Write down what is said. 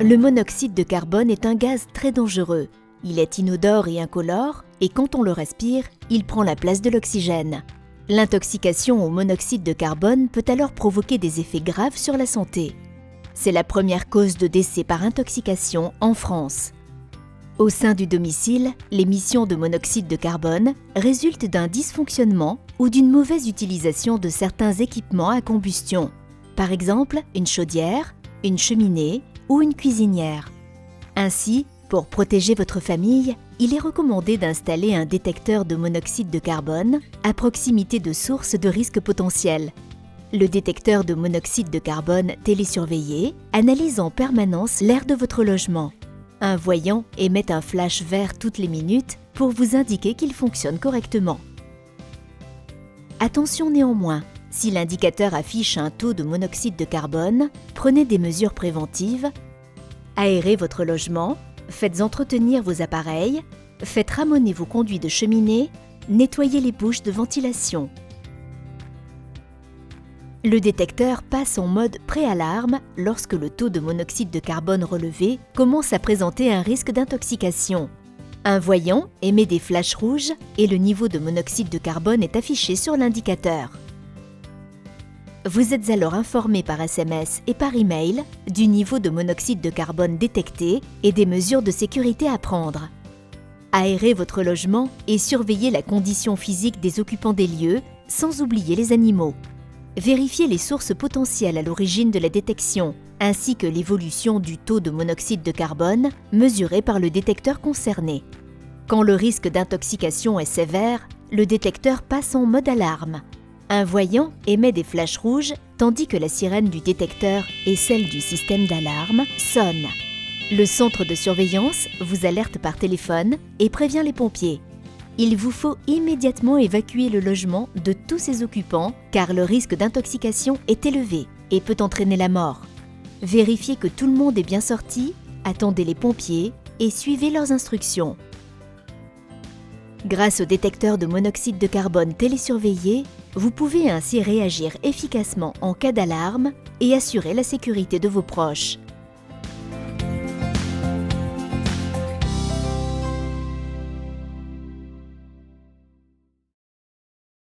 Le monoxyde de carbone est un gaz très dangereux. Il est inodore et incolore, et quand on le respire, il prend la place de l'oxygène. L'intoxication au monoxyde de carbone peut alors provoquer des effets graves sur la santé. C'est la première cause de décès par intoxication en France. Au sein du domicile, l'émission de monoxyde de carbone résulte d'un dysfonctionnement ou d'une mauvaise utilisation de certains équipements à combustion. Par exemple, une chaudière, une cheminée ou une cuisinière. Ainsi, pour protéger votre famille, il est recommandé d'installer un détecteur de monoxyde de carbone à proximité de sources de risques potentiels. Le détecteur de monoxyde de carbone télésurveillé analyse en permanence l'air de votre logement. Un voyant émet un flash vert toutes les minutes pour vous indiquer qu'il fonctionne correctement. Attention néanmoins, si l'indicateur affiche un taux de monoxyde de carbone, prenez des mesures préventives. Aérez votre logement, faites entretenir vos appareils, faites ramoner vos conduits de cheminée, nettoyez les bouches de ventilation. Le détecteur passe en mode pré-alarme lorsque le taux de monoxyde de carbone relevé commence à présenter un risque d'intoxication. Un voyant émet des flashs rouges et le niveau de monoxyde de carbone est affiché sur l'indicateur. Vous êtes alors informé par SMS et par email du niveau de monoxyde de carbone détecté et des mesures de sécurité à prendre. Aérez votre logement et surveillez la condition physique des occupants des lieux, sans oublier les animaux. Vérifiez les sources potentielles à l'origine de la détection, ainsi que l'évolution du taux de monoxyde de carbone mesuré par le détecteur concerné. Quand le risque d'intoxication est sévère, le détecteur passe en mode alarme. Un voyant émet des flashs rouges, tandis que la sirène du détecteur et celle du système d'alarme sonnent. Le centre de surveillance vous alerte par téléphone et prévient les pompiers. Il vous faut immédiatement évacuer le logement de tous ses occupants car le risque d'intoxication est élevé et peut entraîner la mort. Vérifiez que tout le monde est bien sorti, attendez les pompiers et suivez leurs instructions. Grâce au détecteur de monoxyde de carbone télésurveillé, vous pouvez ainsi réagir efficacement en cas d'alarme et assurer la sécurité de vos proches.